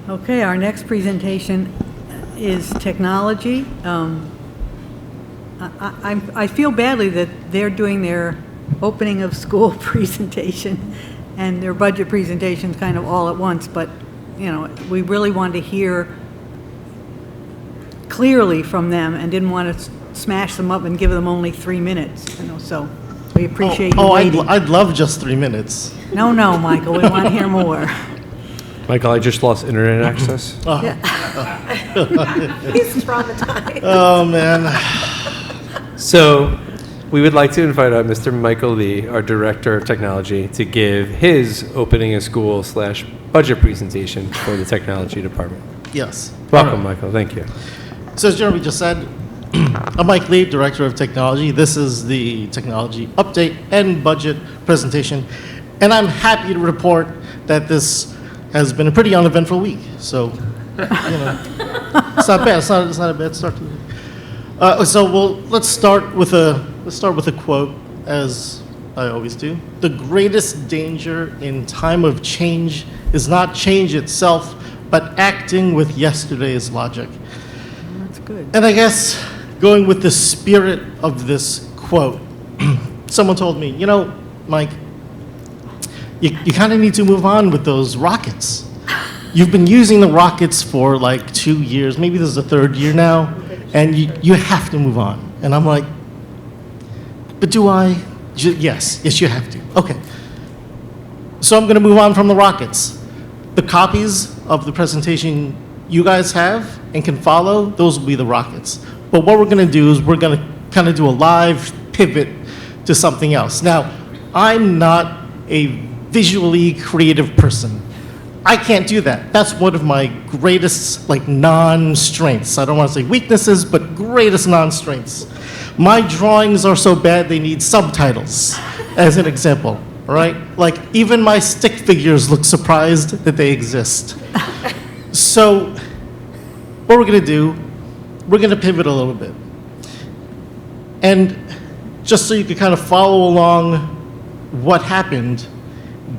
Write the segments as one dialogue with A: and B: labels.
A: Okay, our next presentation is technology. I feel badly that they're doing their opening of school presentation and their budget presentations kind of all at once, but, you know, we really wanted to hear clearly from them and didn't want to smash them up and give them only 3 minutes, you know, so we appreciate you waiting.
B: I'd love just 3 minutes.
A: No, Michael, we want to hear more.
C: Michael, I just lost internet access.
A: Yeah.
D: He's traumatized.
B: Oh, man.
C: So we would like to invite out Mr. Michael Lee, our Director of Technology, to give his opening of school / budget presentation for the Technology Department.
B: Yes.
C: Welcome, Michael. Thank you.
B: So as Jeremy just said, I'm Mike Lee, Director of Technology. This is the technology update and budget presentation. And I'm happy to report that this has been a pretty uneventful week. So, you know, it's not bad. It's not a bad start to the week. Let's start with a quote, as I always do. The greatest danger in time of change is not change itself, but acting with yesterday's logic.
A: That's good.
B: And I guess going with the spirit of this quote, someone told me, you know, Mike, you kind of need to move on with those rockets. You've been using the rockets for like 2 years, maybe this is the 3rd year now, and you have to move on. And I'm like, but do I? Yes, you have to. Okay. So I'm going to move on from the rockets. The copies of the presentation you guys have and can follow, those will be the rockets. But what we're going to do is we're going to kind of do a live pivot to something else. Now, I'm not a visually creative person. I can't do that. That's one of my greatest, like, non-strengths. I don't want to say weaknesses, but greatest non-strengths. My drawings are so bad they need subtitles, as an example, all right? Like, even my stick figures look surprised that they exist. So, what we're going to do, we're going to pivot a little bit. And just so you could kind of follow along what happened,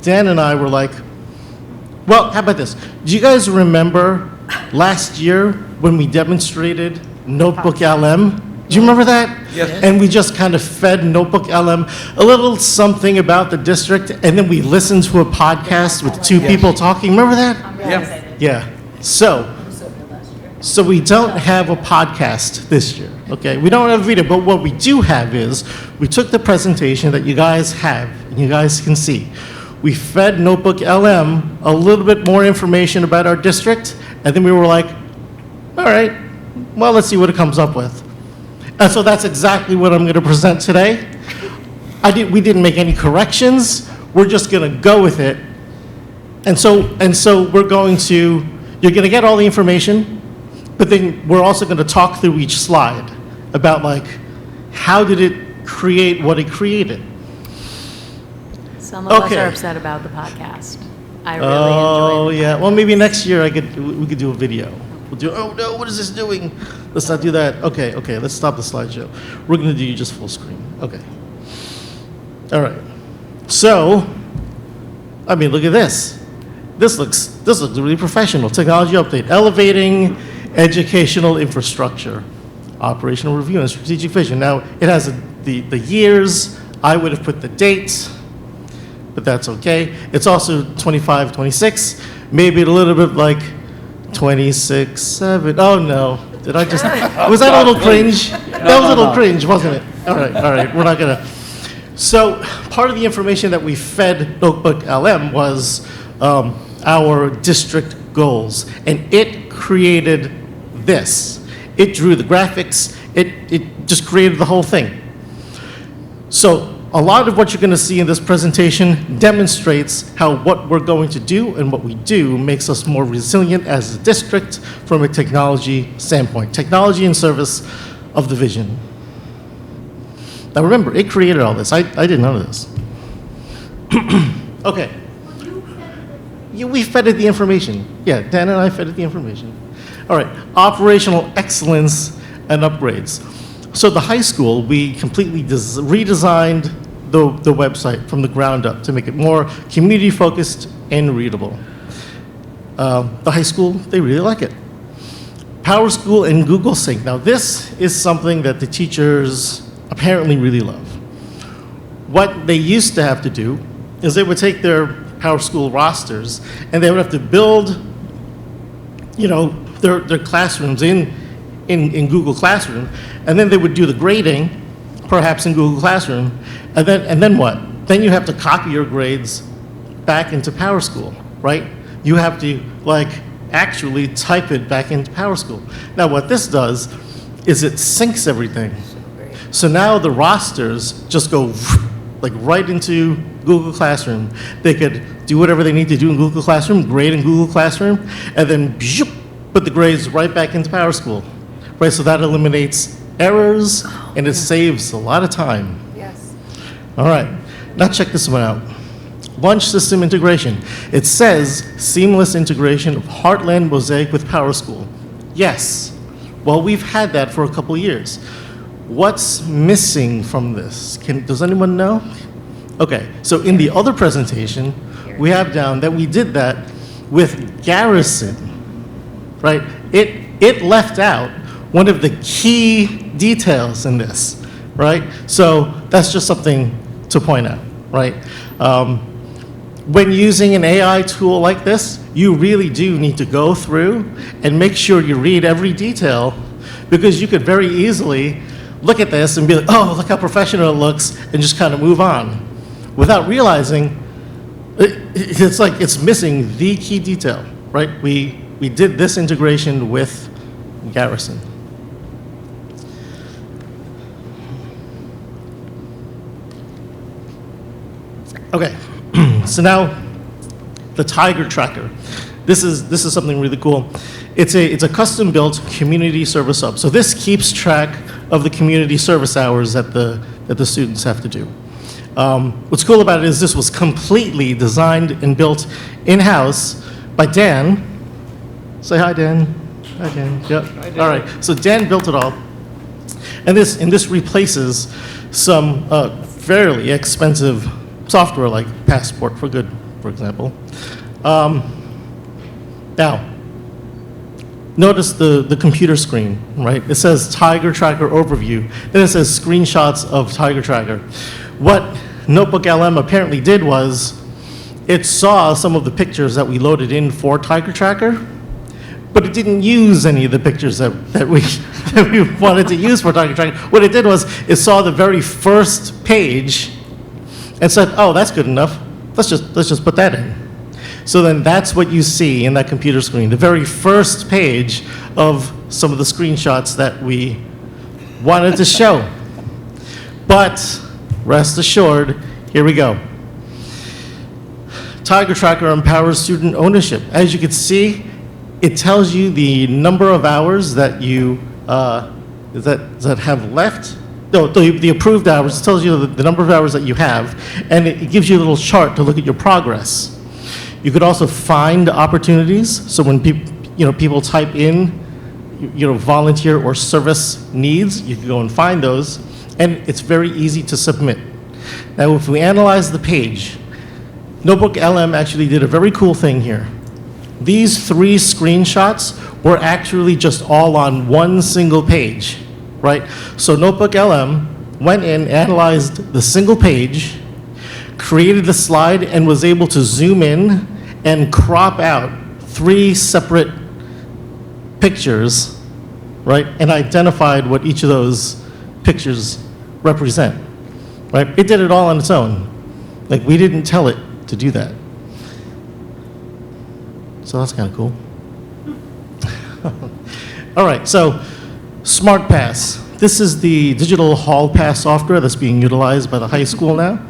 B: Dan and I were like, well, how about this? Do you guys remember last year when we demonstrated Notebook LM? Do you remember that?
C: Yes.
B: And we just kind of fed Notebook LM a little something about the district, and then we listened to a podcast with 2 people talking. Remember that? Yeah. So we don't have a podcast this year, okay? We don't have a video, but what we do have is we took the presentation that you guys have, and you guys can see. We fed Notebook LM a little bit more information about our district, and then we were like, all right, well, let's see what it comes up with. And so that's exactly what I'm going to present today. We didn't make any corrections. We're just going to go with it. And so you're going to get all the information, but then we're also going to talk through each slide about, like, how did it create what it created.
D: Some of us
B: Okay.
D: are upset about the podcast. I really
B: Oh,
D: enjoy it.
B: yeah. Well, maybe next year we could do a video. We'll do, oh no, what is this doing? Let's not do that. Okay, let's stop the slideshow. We're going to do just full screen. Okay. All right. So, I mean, look at this. This looks really professional. Technology update. Elevating educational infrastructure. Operational review and strategic vision. Now, it has the years. I would have put the dates, but that's okay. It's also 25, 26, maybe a little bit like 26, 7. Oh no, did I just, was that a little cringe? That was a little cringe, wasn't it? All right, we're not gonna. So part of the information that we fed Notebook LM was our district goals, and it created this. It drew the graphics, it just created the whole thing. So a lot of what you're going to see in this presentation demonstrates how what we're going to do and what we do makes us more resilient as a district from a technology standpoint. Technology in service of the vision. Now remember, it created all this. I didn't know this. Okay. We fed it the information. Yeah, Dan and I fed it the information. All right, operational excellence and upgrades. So the high school, we completely redesigned the website from the ground up to make it more community-focused and readable. the high school, they really like it. PowerSchool and Google Sync. Now, this is something that the teachers apparently really love. What they used to have to do is they would take their PowerSchool rosters and they would have to build, their classrooms in Google Classroom, and then they would do the grading, perhaps in Google Classroom, and then what? Then you have to copy your grades back into PowerSchool, right? You have to actually type it back into PowerSchool. Now what this does is it syncs everything. So now the rosters just go right into Google Classroom. They could do whatever they need to do in Google Classroom, grade in Google Classroom, and then put the grades right back into PowerSchool. Right, so that eliminates errors and it saves a lot of time.
D: Yes.
B: All right, now check this one out. Lunch system integration. It says seamless integration of Heartland Mosaic with PowerSchool. Yes, well, we've had that for a couple years. What's missing from this? Does anyone know? Okay, so in the other presentation, we have down that we did that with Garrison, right? It left out one of the key details in this, right? So that's just something to point out, right? When using an AI tool like this, you really do need to go through and make sure you read every detail, because you could very easily look at this and be like, oh, look how professional it looks, and just kind of move on without realizing it's like it's missing the key detail, right? We did this integration with Garrison. Okay, so now the Tiger Tracker. This is something really cool. It's a custom-built community service hub. So this keeps track of the community service hours that the students have to do. What's cool about it is this was completely designed and built in-house by Dan. Say hi, Dan. Hi, Dan. Yep. Hi, Dan. All right. So Dan built it all, and this replaces some fairly expensive software like Passport for Good, for example. Now, notice the computer screen, right? It says Tiger Tracker Overview. Then it says screenshots of Tiger Tracker. What Notebook LM apparently did was it saw some of the pictures that we loaded in for Tiger Tracker, but it didn't use any of the pictures that we wanted to use for Tiger Tracker. What it did was it saw the very first page and said, oh, that's good enough. Let's just put that in. So then that's what you see in that computer screen, the very first page of some of the screenshots that we wanted to show. But rest assured, here we go. Tiger Tracker empowers student ownership. As you can see, it tells you the number of hours that you that have left. No, the approved hours. It tells you the number of hours that you have, and it gives you a little chart to look at your progress. You could also find opportunities. So when people type in, volunteer or service needs, you can go and find those, and it's very easy to submit. Now, if we analyze the page, Notebook LM actually did a very cool thing here. These 3 screenshots were actually just all on one single page, right? So Notebook LM went in, analyzed the single page, created the slide, and was able to zoom in and crop out 3 separate pictures, right? And identified what each of those pictures represent, right? It did it all on its own. Like, we didn't tell it to do that. So that's kind of cool. All right, so SmartPass. This is the digital hall pass software that's being utilized by the high school now.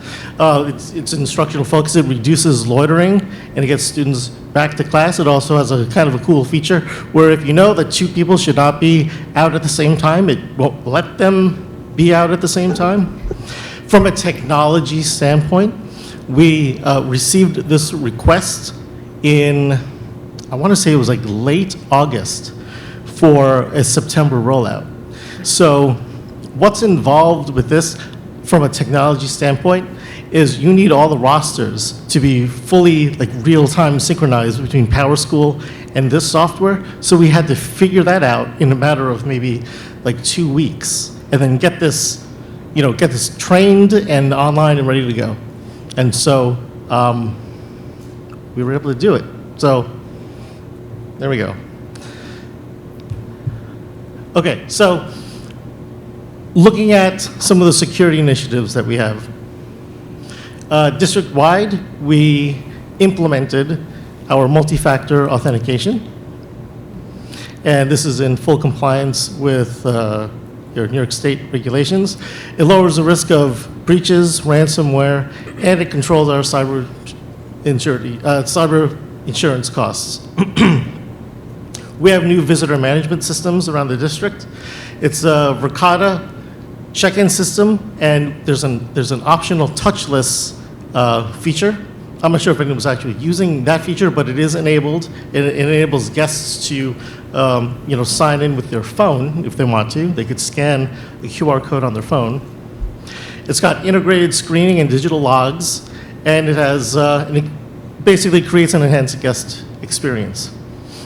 B: It's instructional focus. It reduces loitering and it gets students back to class. It also has a kind of a cool feature where if you know that 2 people should not be out at the same time, it won't let them be out at the same time. From a technology standpoint, we received this request in, I want to say it was like late August for a September rollout. So what's involved with this from a technology standpoint is you need all the rosters to be fully like real-time synchronized between PowerSchool and this software. So we had to figure that out in a matter of maybe like 2 weeks, and then get this trained and online and ready to go. And so we were able to do it. So there we go. Okay, so looking at some of the security initiatives that we have. District-wide, we implemented our multi-factor authentication. And this is in full compliance with your New York State regulations. It lowers the risk of breaches, ransomware, and it controls our cyber insurance costs. We have new visitor management systems around the district. It's a Verkada check-in system, and there's an optional touchless feature. I'm not sure if anyone was actually using that feature, but it is enabled. It enables guests to sign in with their phone if they want to. They could scan the QR code on their phone. It's got integrated screening and digital logs, and it has it basically creates an enhanced guest experience.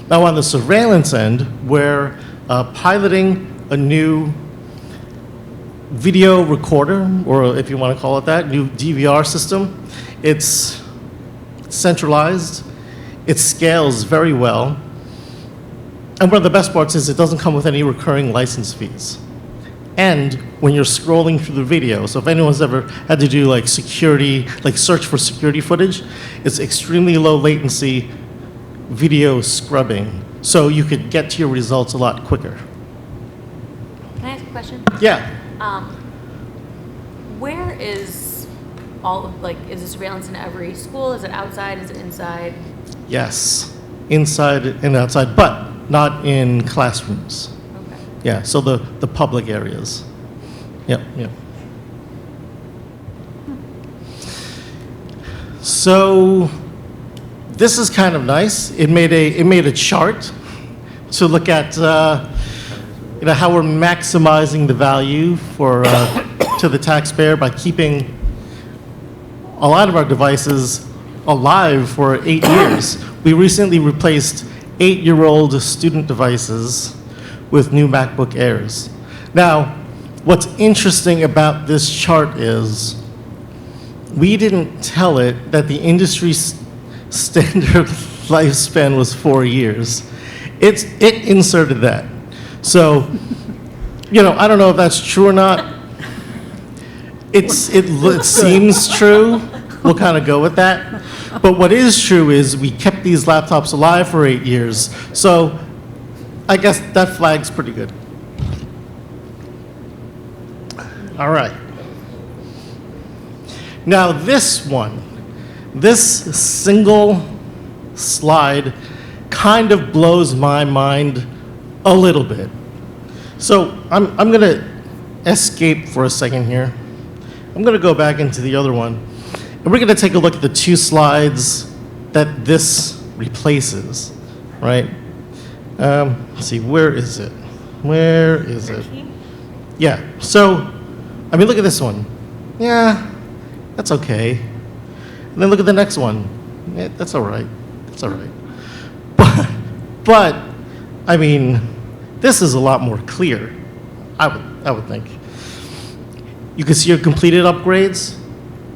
B: Now on the surveillance end, we're piloting a new video recorder, or if you want to call it that, new DVR system. It's centralized, it scales very well, and one of the best parts is it doesn't come with any recurring license fees. And when you're scrolling through the video, so if anyone's ever had to do like security, like search for security footage, it's extremely low latency video scrubbing, so you could get to your results a lot quicker.
D: Can I ask a question?
B: Yeah.
D: Where is is the surveillance in every school? Is it outside? Is it inside?
B: Yes, inside and outside, but not in classrooms.
D: Okay.
B: Yeah, so the public areas. Yep. So this is kind of nice. It made a chart to look at how we're maximizing the value for to the taxpayer by keeping a lot of our devices alive for 8 years. We recently replaced 8-year-old student devices with new MacBook Airs. Now, what's interesting about this chart is we didn't tell it that the industry standard lifespan was 4 years. It inserted that. So, I don't know if that's true or not. It seems true. We'll kind of go with that. But what is true is we kept these laptops alive for 8 years. So I guess that flag's pretty good. All right. Now this single slide kind of blows my mind a little bit. So I'm going to escape for a second here. I'm going to go back into the other one, and we're going to take a look at the 2 slides that this replaces, right? Let's see, where is it? Where is it? Yeah, so, look at this one. Yeah, that's okay. And then look at the next one. Yeah, that's all right. That's all right. But this is a lot more clear, I would think. You can see your completed upgrades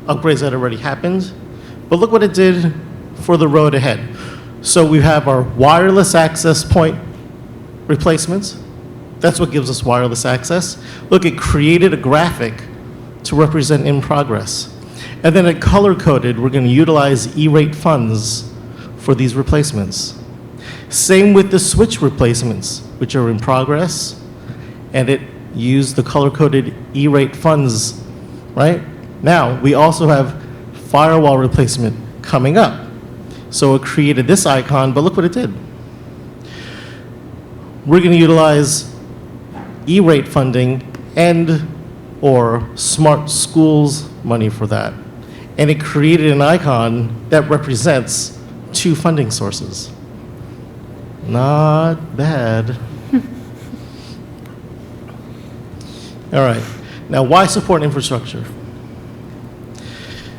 B: that already happened, but look what it did for the road ahead. So we have our wireless access point replacements. That's what gives us wireless access. Look, it created a graphic to represent in progress. And then it color-coded, we're going to utilize E-rate funds for these replacements. Same with the switch replacements, which are in progress, and it used the color-coded E-rate funds, right? Now, we also have firewall replacement coming up. So it created this icon, but look what it did. We're going to utilize E-rate funding and or smart schools money for that. And it created an icon that represents 2 funding sources. Not bad. All right. Now, why support infrastructure?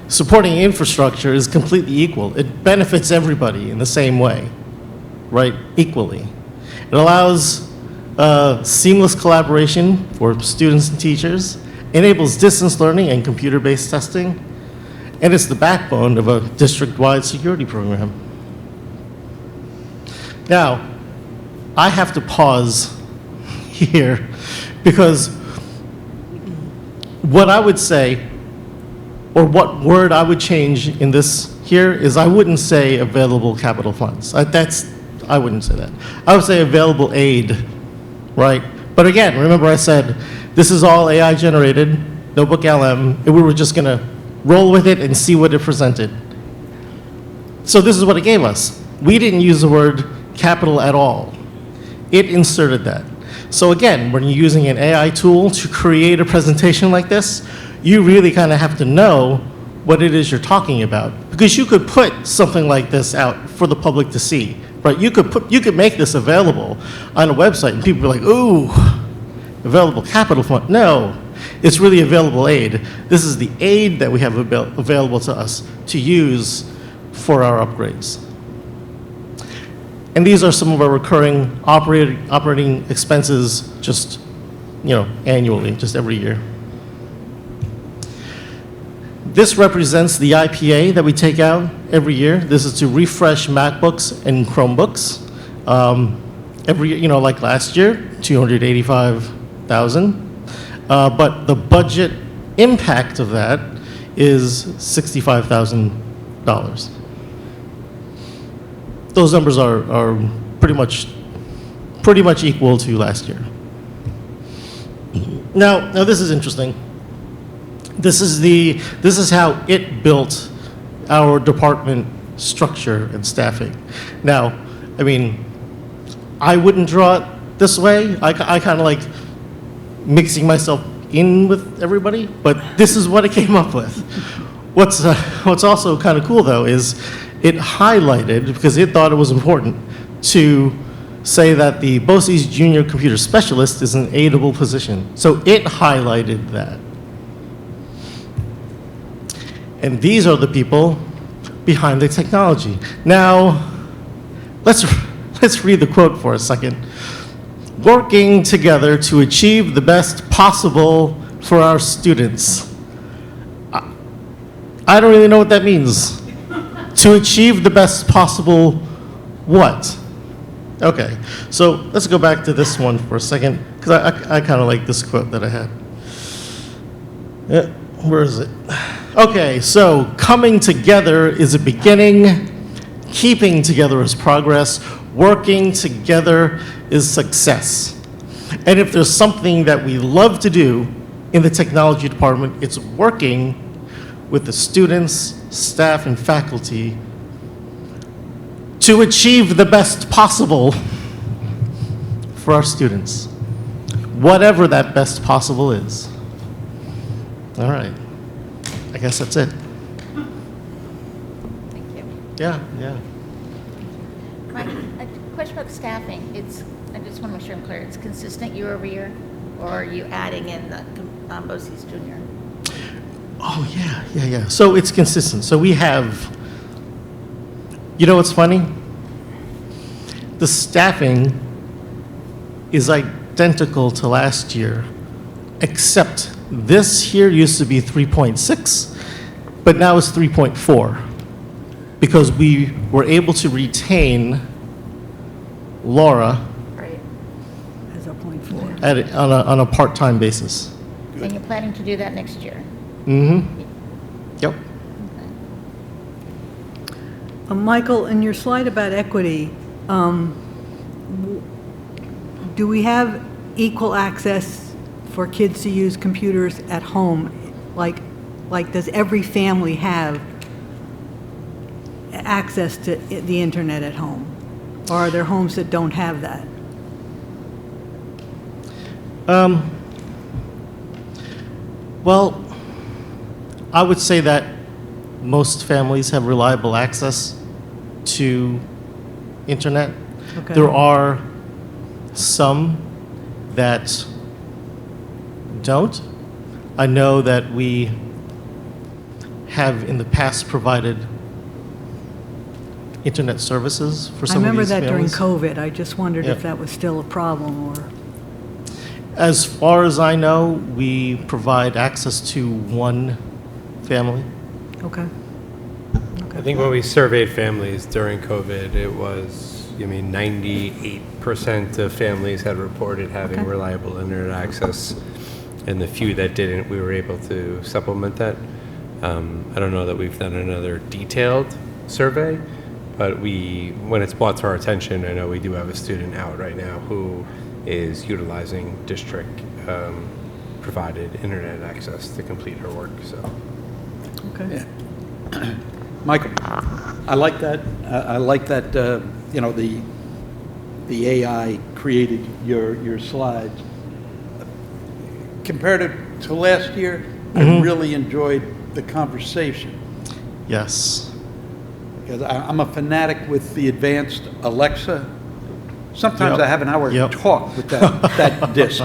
B: supporting infrastructure is completely equal. It benefits everybody in the same way, right? Equally. It allows seamless collaboration for students and teachers, enables distance learning and computer-based testing, and it's the backbone of a district-wide security program. Now, I have to pause here because what I would say, or what word I would change in this here is I wouldn't say available capital funds. I wouldn't say that. I would say available aid, right? But again, remember I said this is all AI generated, Notebook LM, and we were just gonna roll with it and see what it presented. So this is what it gave us. We didn't use the word capital at all. It inserted that. So again, when you're using an AI tool to create a presentation like this, you really kind of have to know what it is you're talking about. Because you could put something like this out for the public to see, right? You could make this available on a website and people are like, ooh, available capital fund. No, it's really available aid. This is the aid that we have available to us to use for our upgrades. And these are some of our recurring operating expenses just, annually, just every year. This represents the IPA that we take out every year. This is to refresh MacBooks and Chromebooks. Every year, like last year, $285,000. But the budget impact of that is $65,000. Those numbers are pretty much equal to last year. Now this is interesting. This is how it built our department structure and staffing. Now, I mean, I wouldn't draw it this way. I kind of like mixing myself in with everybody, but this is what it came up with. What's also kind of cool though is it highlighted, because it thought it was important, to say that the BOCES Junior Computer Specialist is an aidable position. So it highlighted that. And these are the people behind the technology. Now, let's read the quote for a second. Working together to achieve the best possible for our students. I don't really know what that means. To achieve the best possible what? Okay, so let's go back to this one for a second, because I kind of like this quote that I had. Yeah, where is it? Okay, so coming together is a beginning, keeping together is progress, working together is success. And if there's something that we love to do in the technology department, it's working with the students, staff, and faculty to achieve the best possible for our students, whatever that best possible is. All right, I guess that's it.
E: Thank you.
B: Yeah.
E: Mike, a question about staffing. I just want to make sure I'm clear. It's consistent year over year, or are you adding in the BOCES Junior?
B: Oh, yeah. So it's consistent. So we have, what's funny? The staffing is identical to last year, except this year used to be 3.6, but now it's 3.4, because we were able to retain Laura
E: Right.
A: As a 0.4.
B: on a part-time basis.
E: And you're planning to do that next year?
B: Mm-hmm. Yep.
A: Michael, in your slide about equity, do we have equal access for kids to use computers at home? Like does every family have access to the internet at home? Or are there homes that don't have that?
B: Well, I would say that most families have reliable access to internet.
A: Okay.
B: There are some that don't. I know that we have in the past provided internet services for
A: I
B: some of
A: remember
B: these
A: that during
B: families.
A: COVID. I just wondered
B: Yeah.
A: if that was still a problem or,
B: As far as I know, we provide access to one family.
A: okay.
C: I think when we surveyed families during COVID, it was, 98% of families had reported having
A: Okay.
C: reliable internet access. And the few that didn't, we were able to supplement that. I don't know that we've done another detailed survey, but when it's brought to our attention, I know we do have a student out right now who is utilizing district provided internet access to complete her work, so.
A: Okay.
F: Michael, I like that. I like that, the AI created your slides. Compared to last year, I really enjoyed the conversation.
B: Yes.
F: Because I'm a fanatic with the advanced Alexa. Sometimes
B: Yep.
F: I have an hour
B: Yep.
F: talk with that disc.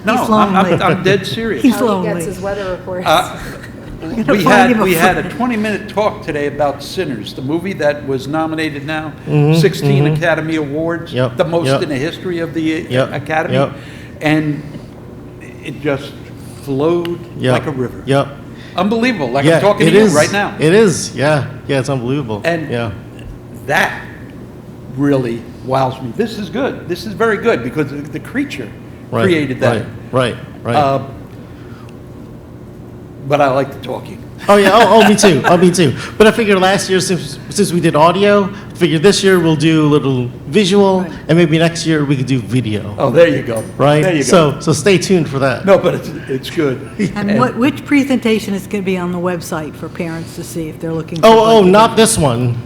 F: No,
A: He's lonely.
F: I'm dead serious.
A: He's
D: How he gets
A: lonely.
D: his weather reports.
A: Gonna
F: We
A: find him
F: had
A: a
F: we had a
A: friend.
F: 20-minute talk today about Sinners, the movie that was nominated now,
B: Mhm,
F: 16
B: mhm.
F: Academy Awards,
B: Yep,
F: the most
B: yep.
F: in the history of the
B: Yep,
F: Academy,
B: yep.
F: and it just flowed
B: Yep.
F: like a river.
B: Yep.
F: Unbelievable, like
B: Yeah,
F: I'm talking
B: it
F: to you
B: is.
F: right now.
B: It is. Yeah. Yeah. It's unbelievable.
F: And
B: yeah.
F: that really wows me. This is good. This is very good because the creature
B: Right,
F: created that.
B: Right. Right.
F: But I like the talking.
B: Oh yeah. Me too. Me too. But I figured last year, since we did audio, I figured this year we'll do a little visual,
A: Right.
B: and maybe next year we could do video.
F: Oh, there you go.
B: Right.
F: There you go.
B: So stay tuned for that.
F: No, but it's good.
A: And which presentation is going to be on the website for parents to see if they're looking? for
B: Oh,
A: budget?
B: not this one.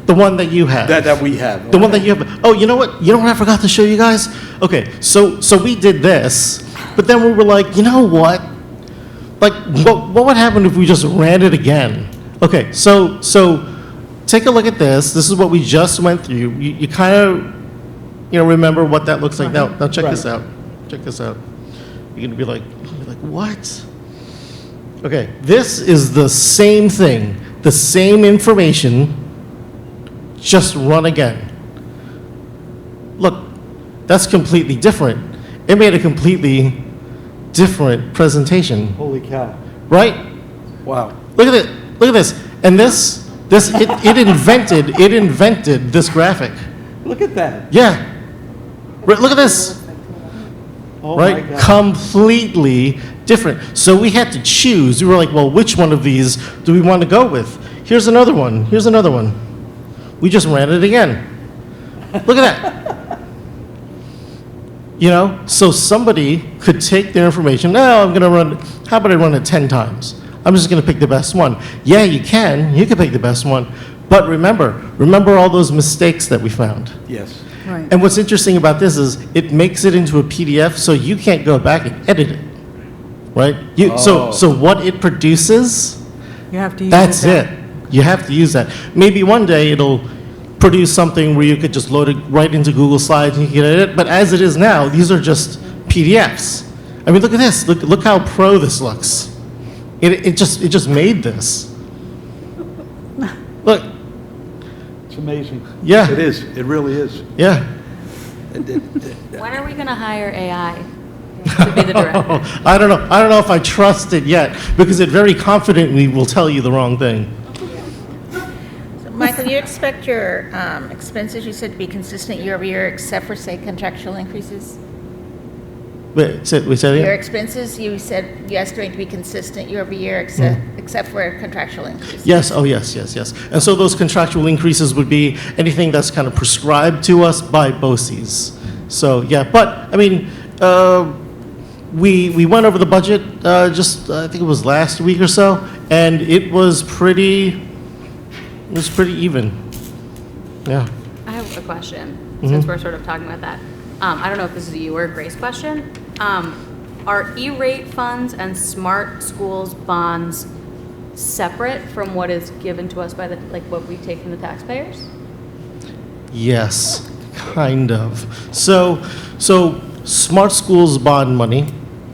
B: The one that you have.
F: That we have.
B: The one that you have. Oh, you know what? You know what I forgot to show you guys? Okay, so we did this, but then we were like, you know what? Like, what would happen if we just ran it again? Okay, so take a look at this. This is what we just went through. You kind of, remember what that looks like. Now check this out. Check this out. You're gonna be like, what? Okay, this is the same thing, the same information, just run again. Look, that's completely different. It made a completely different presentation,
F: Holy cow.
B: right?
F: Wow.
B: Look at it. Look at this. And it invented this graphic.
F: Look at that.
B: Yeah. Right, look at this.
F: Oh my
B: Right?
F: God.
B: Completely different. So we had to choose. We were like, well, which one of these do we want to go with? Here's another one. Here's another one. We just ran it again. Look at that. So somebody could take their information. Now how about I run it 10 times? I'm just going to pick the best one. Yeah, you can. You can pick the best one. But remember all those mistakes that we found.
F: Yes.
A: Right.
B: And what's interesting about this is it makes it into a PDF, so you can't go back and edit it, right? So what it produces,
A: You have to use
B: that's
A: that.
B: it. You have to use that. Maybe one day it'll produce something where you could just load it right into Google Slides and you can edit it. But as it is now, these are just PDFs. I mean, look at this. Look how pro this looks. It just made this. Look,
F: It's amazing.
B: Yeah.
F: It is. It really is.
B: yeah.
D: When are we going to hire AI to be the director?
B: I don't know if I trust it yet because it very confidently will tell you the wrong thing.
E: So, Michael, you expect your expenses, you said, to be consistent year over year, except for, say, contractual increases?
B: We said it
E: Your
B: again?
E: expenses, you said you estimate to be consistent year over year, except for contractual increases?
B: Yes, oh yes. And so those contractual increases would be anything that's kind of prescribed to us by BOCES. So, yeah, but, I mean, we went over the budget I think it was last week or so, and it was pretty even. Yeah.
D: I have a question, since we're sort of talking about that. I don't know if this is a you or a Grace question. Are E-rate funds and smart schools bonds separate from what is given to us by what we take from the taxpayers?
B: Yes, kind of. So Smart Schools bond money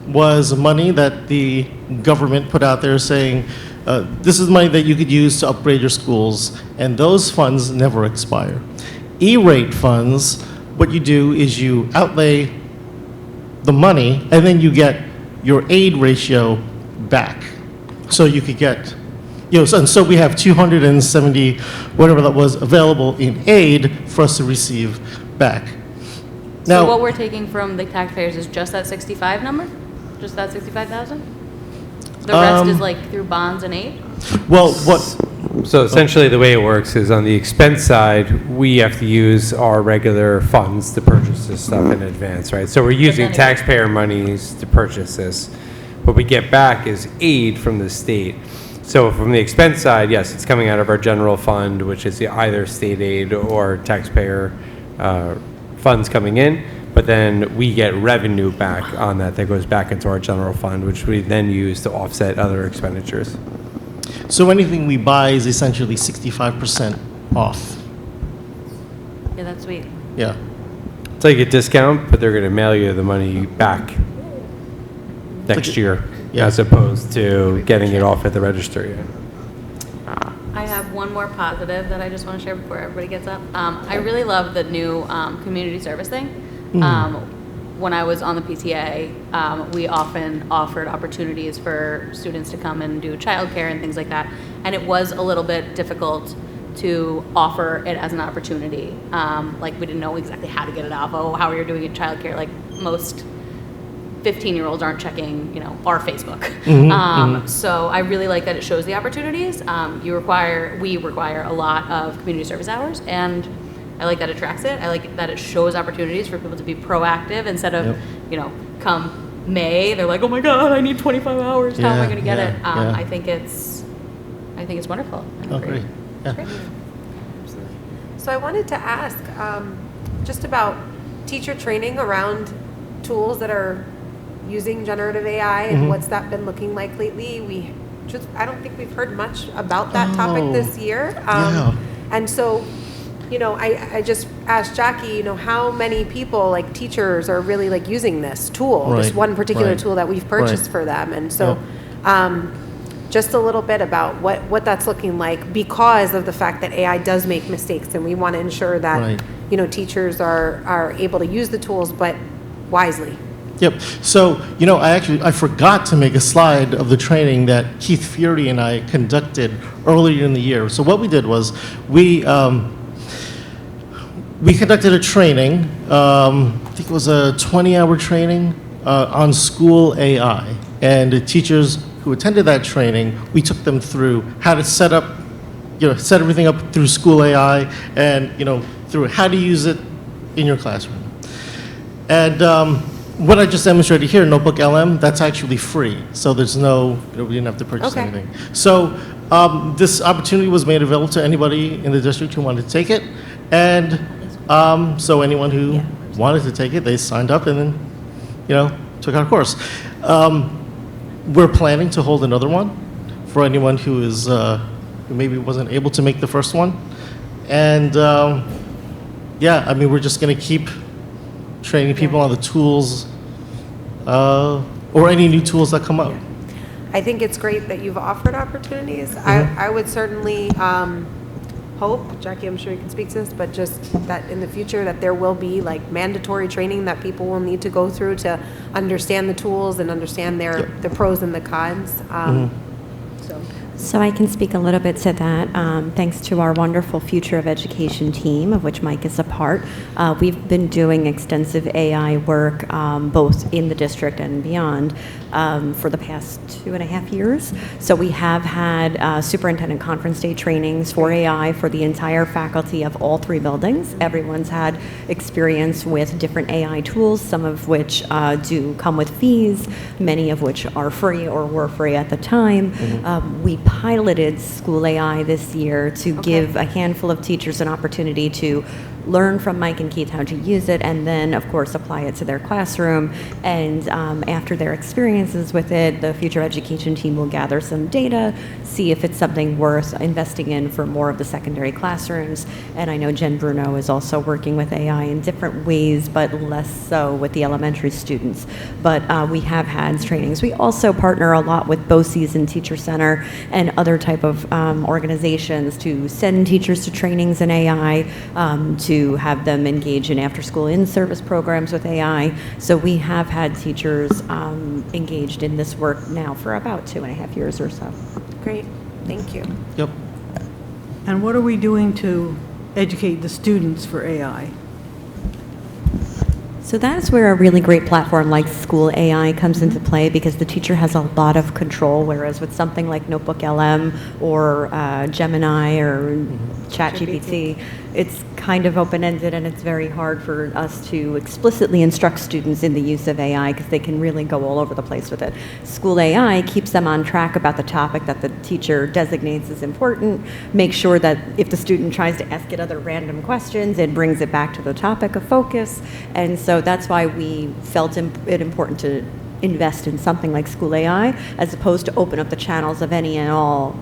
B: was money that the government put out there saying, This is money that you could use to upgrade your schools, and those funds never expire. E-rate funds, what you do is you outlay the money, and then you get your aid ratio back. So you could get, and so we have 270, whatever that was, available in aid for us to receive back.
D: So what
B: Now,
D: we're taking from the taxpayers is just that 65 number? Just that 65,000? The rest is like through bonds and aid?
B: well, what,
C: So essentially, the way it works is on the expense side, we have to use our regular funds to purchase this stuff in advance, right? So we're using
D: then it-
C: taxpayer monies to purchase this. What we get back is aid from the state. So from the expense side, yes, it's coming out of our general fund, which is either state aid or taxpayer funds coming in. But then we get revenue back on that goes back into our general fund, which we then use to offset other expenditures.
B: so anything we buy is essentially 65% off.
D: Yeah, that's sweet.
B: Yeah.
C: It's like a discount, but they're going to mail you the money back next year,
B: Yeah.
C: as opposed to getting it off at the register. Yeah.
D: I have one more positive that I just want to share before everybody gets up. I really love the new community service thing. When I was on the PTA, we often offered opportunities for students to come and do childcare and things like that. And it was a little bit difficult to offer it as an opportunity. Like we didn't know exactly how to get it off. Oh, how are you doing in childcare? Like most 15-year-olds aren't checking, our Facebook. So I really like that it shows the opportunities. We require a lot of community service hours, and I like that it tracks it. I like that it shows opportunities for people to be proactive instead of, come May, they're like, oh my God, I need 25 hours. How am I
B: Yeah,
D: going to get
B: yeah,
D: it?
B: yeah.
D: I think it's wonderful. I
B: Oh,
D: agree.
B: great. Yeah.
D: Great.
G: So I wanted to ask just about teacher training around tools that are using generative AI and what's that been looking like lately. I don't think we've heard much about that topic
B: Oh,
G: this year.
B: yeah.
G: And so, I just asked Jackie, how many people, like teachers, are really like using this tool, this
B: Right,
G: one particular
B: right,
G: tool that we've purchased
B: right.
G: for them. And so, just a little bit about what that's looking like because of the fact that AI does make mistakes, and we want to ensure that
B: Right.
G: teachers are able to use the tools, but wisely.
B: Yep. So, I forgot to make a slide of the training that Keith Fury and I conducted earlier in the year. So what we did was we conducted a training. I think it was a 20-hour training on school AI, and the teachers who attended that training, we took them through how to set everything up through school AI, and through how to use it in your classroom. And what I just demonstrated here, Notebook LM, that's actually free. So there's we didn't have to purchase
G: Okay.
B: anything. So this opportunity was made available to anybody in the district who wanted to take it. And so anyone who wanted to take it, they signed up and then, took our course. We're planning to hold another one for anyone who who maybe wasn't able to make the first one. And we're just going to keep training people on the tools or any new tools that come out.
G: I think it's great that you've offered opportunities. I would certainly hope, Jackie, I'm sure you can speak to this, but just that in the future that there will be like mandatory training that people will need to go through to understand the tools and understand the pros and the cons.
H: So I can speak a little bit to that. Thanks to our wonderful Future of Education team, of which Mike is a part. We've been doing extensive AI work, both in the district and beyond, for the past 2.5 years. So we have had superintendent conference day trainings for AI for the entire faculty of all 3 buildings. Everyone's had experience with different AI tools, some of which do come with fees, many of which are free or were free at the time. We piloted School AI this year to give a handful of teachers an opportunity to learn from Mike and Keith how to use it, and then, of course, apply it to their classroom. And after their experiences with it, the future education team will gather some data, see if it's something worth investing in for more of the secondary classrooms. And I know Jen Bruno is also working with AI in different ways, but less so with the elementary students. But we have had trainings. We also partner a lot with BOCES and Teacher Center and other type of organizations to send teachers to trainings in AI, to have them engage in after-school in-service programs with AI. So we have had teachers engaged in this work now for about 2.5 years or so.
G: Great, thank you.
B: Yep.
A: And what are we doing to educate the students for AI?
H: So that's where a really great platform like School AI comes into play, because the teacher has a lot of control, whereas with something like Notebook LM or Gemini or ChatGPT, it's kind of open-ended, and it's very hard for us to explicitly instruct students in the use of AI because they can really go all over the place with it. School AI keeps them on track about the topic that the teacher designates as important, make sure that if the student tries to ask it other random questions, it brings it back to the topic of focus. And so that's why we felt it important to invest in something like School AI, as opposed to open up the channels of any and all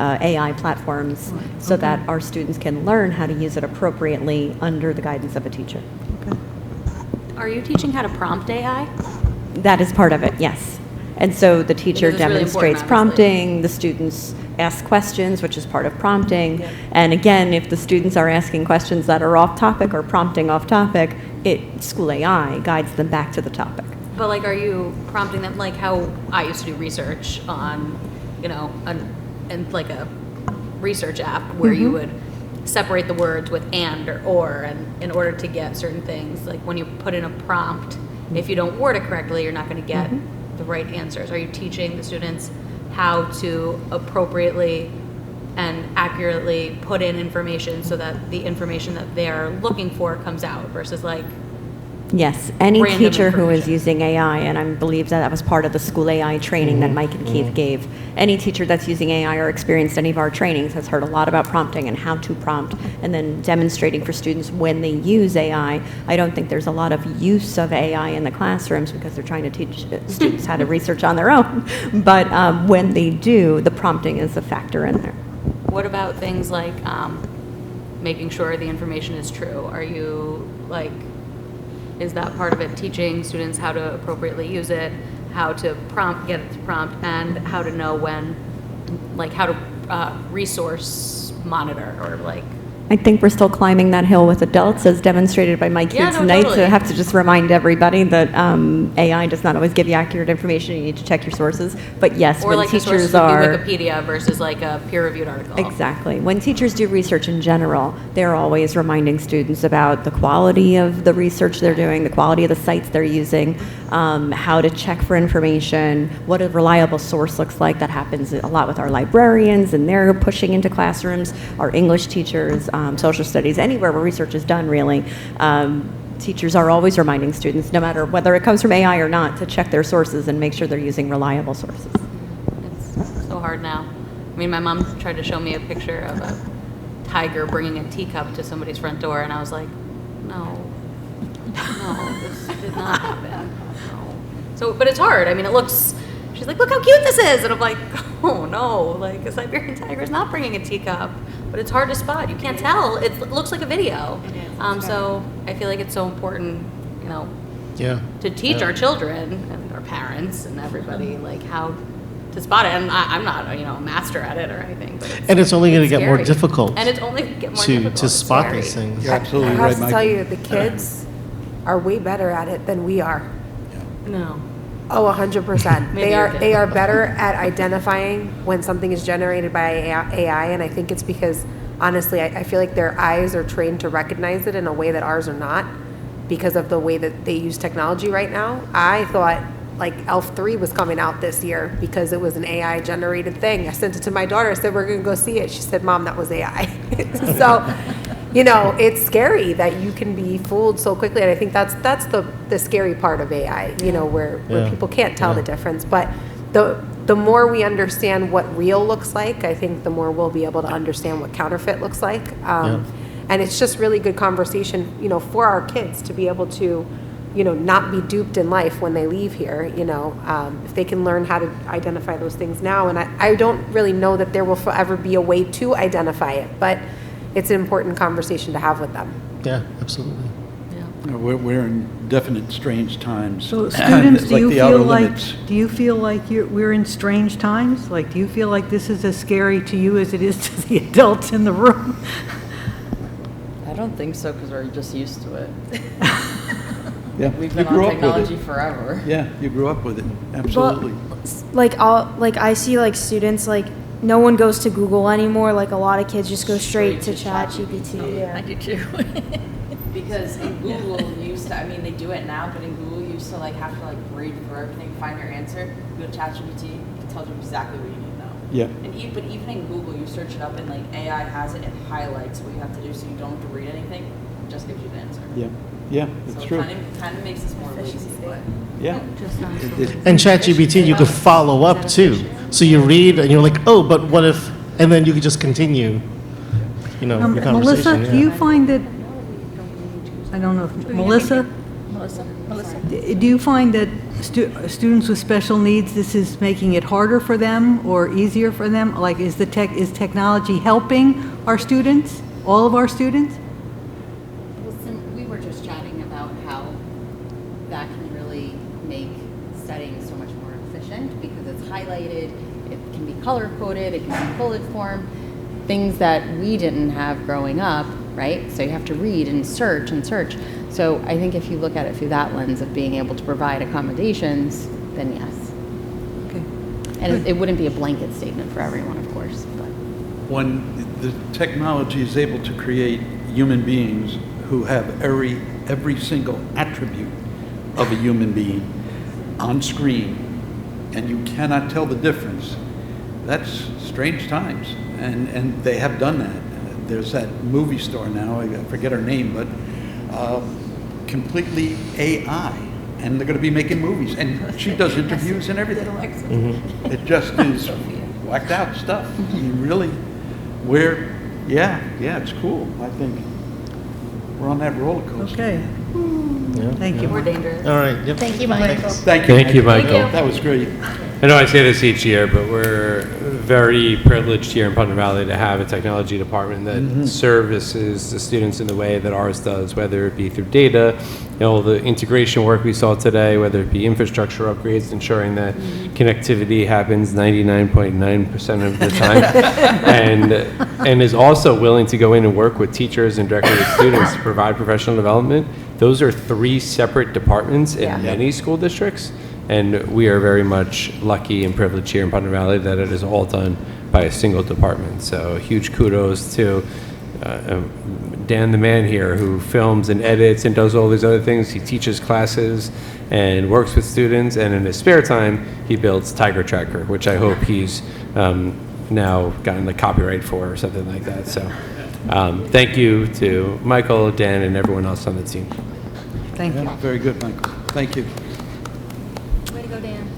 H: AI platforms, so that our students can learn how to use it appropriately under the guidance of a teacher.
D: Are you teaching how to prompt AI?
H: That is part of it, yes. And so the teacher
D: Because it's really
H: demonstrates
D: important,
H: prompting, the students ask questions, which is part of prompting. And again, if the students are asking questions that are off topic or prompting off topic, School AI guides them back to the topic.
D: But like, are you prompting them, like how I used to do research on, and like a research app where you would separate the words with and or and in order to get certain things, like when you put in a prompt, if you don't word it correctly, you're not going to get the right answers. Are you teaching the students how to appropriately and accurately put in information so that the information that they're looking for comes out, versus like
H: Yes, any
D: random
H: teacher who is
D: information?
H: using AI, and I believe that was part of the School AI training that Mike and Keith gave, any teacher that's using AI or experienced any of our trainings has heard a lot about prompting and how to prompt, and then demonstrating for students when they use AI. I don't think there's a lot of use of AI in the classrooms because they're trying to teach students how to research on their own, but when they do, the prompting is a factor in there.
D: What about things like making sure the information is true? Are you like, is that part of it, teaching students how to appropriately use it, how to get it to prompt, and how to know when, like how to resource monitor, or like,
H: I think we're still climbing that hill with adults, as demonstrated by Mike
D: Yeah,
H: here
D: no,
H: tonight.
D: totally.
H: So I have to just remind everybody that AI does not always give you accurate information. You need to check your sources. But yes,
D: or
H: when
D: like the sources
H: teachers
D: would be
H: are...
D: Wikipedia versus like a peer-reviewed article.
H: Exactly. When teachers do research in general, they're always reminding students about the quality of the research they're doing, the quality of the sites they're using, how to check for information, what a reliable source looks like. That happens a lot with our librarians, and they're pushing into classrooms, our English teachers, social studies, anywhere where research is done, really. Teachers are always reminding students, no matter whether it comes from AI or not, to check their sources and make sure they're using reliable sources.
D: It's so hard now. I mean, my mom tried to show me a picture of a tiger bringing a teacup to somebody's front door, and I was like, no, this did not happen. No. So, but it's hard. I mean, it looks, she's like, look how cute this is. And I'm like, oh no, like a Siberian tiger is not bringing a teacup. But it's hard to spot. You can't tell. It looks like a video. So I feel like it's so important,
B: Yeah.
D: to teach our children and our parents and everybody like how to spot it. And I'm not a master at it or anything, but
B: And it's only going to get more
D: scary.
B: difficult
D: And it's only going to get more
B: to
D: difficult.
B: to
D: It's
B: spot
D: scary.
B: these things.
F: You're
G: I
F: absolutely
G: have
F: right,
G: to
F: Mike.
G: tell you, the kids are way better at it than we are.
D: No.
G: Oh, 100%.
D: Maybe
G: They
D: you're
G: are
D: kidding.
G: they are better at identifying when something is generated by AI, and I think it's because, honestly, I feel like their eyes are trained to recognize it in a way that ours are not, because of the way that they use technology right now. I thought like Elf 3 was coming out this year because it was an AI generated thing. I sent it to my daughter. I said, we're going to go see it. She said, Mom, that was AI. So, it's scary that you can be fooled so quickly. And I think that's the scary part of AI, where
B: Yeah.
G: people can't tell the
B: Yeah.
G: difference. But the more we understand what real looks like, I think the more we'll be able to understand what counterfeit looks like. And it's just really good conversation, you know, for our kids to be able to, you know, not be duped in life when they leave here, you know, if they can learn how to identify those things now. And I don't really know that there will forever be a way to identify it, but it's an important conversation to have with them.
B: Yeah, absolutely.
F: We're in definite strange times.
A: So students,
F: It's
A: do you
F: the outer
A: feel like,
F: limits.
A: we're in strange times? Like, do you feel like this is as scary to you as it is to the adults in the room?
I: I don't think so, because we're just used to it.
F: Yeah,
I: We've
F: you
I: been
F: grew
I: on
F: up with
I: technology
F: it.
I: forever.
F: Yeah, you grew up with it, absolutely.
J: Like I see like students like no one goes to Google anymore. Like a lot of kids just go straight to ChatGPT.
E: I
J: Yeah.
E: do too.
I: Because in Google, you used to, I mean, they do it now, but in Google, you used to like have to like read through everything, find your answer, go to ChatGPT, it tells you exactly what you need to know.
F: Yeah,
I: And but even in Google, you search it up and like AI has it and highlights what you have to do, so you don't have to read anything. It just gives you the answer.
F: yeah, yeah,
I: So
F: it's
I: it
F: true.
I: kind of makes us more lazy, but
F: Yeah.
B: And ChatGPT, you could follow up too. So you read and you're like, oh, but what if, and then you could just continue, you know, your
A: Melissa,
B: conversation.
A: do you
B: Yeah.
A: find that, I don't know, if Melissa?
E: Melissa.
A: Do you find that students with special needs, this is making it harder for them or easier for them? Like, is technology helping our students, all of our students?
K: We were just chatting about how that can really make studying so much more efficient because it's highlighted, it can be color coded, it can be bullet form, things that we didn't have growing up, right? So you have to read and search and search. So I think if you look at it through that lens of being able to provide accommodations, then yes.
A: Okay.
K: And it wouldn't be a blanket statement for everyone, of course, but.
F: When the technology is able to create human beings who have every single attribute of a human being on screen, and you cannot tell the difference, that's strange times. And they have done that. There's that movie star now, I forget her name, but completely AI, and they're going to be making movies, and she does interviews and everything. It just is whacked out stuff. I mean, really, yeah, it's cool. I think we're on that roller coaster.
A: Okay,
B: Yeah.
A: thank you.
D: We're dangerous.
B: All right. Yep.
E: Thank you, Michael.
F: Thank you.
C: Thank you, Michael.
F: That was great.
C: I know I say this each year, but we're very privileged here in Putnam Valley to have a technology department that services the students in the way that ours does, whether it be through data, you know, the integration work we saw today, whether it be infrastructure upgrades, ensuring that connectivity happens 99.9% of the time, and is also willing to go in and work with teachers and directly with students to provide professional development. Those are 3 separate departments in many school districts. And we are very much lucky and privileged here in Putnam Valley that it is all done by a single department. So huge kudos to Dan the man here who films and edits and does all these other things. He teaches classes and works with students. And in his spare time, he builds Tiger Tracker, which I hope he's now gotten the copyright for or something like that. So thank you to Michael, Dan, and everyone else on the team.
A: Thank you.
F: Yeah, very good, Michael. Thank you.
E: Way to go, Dan.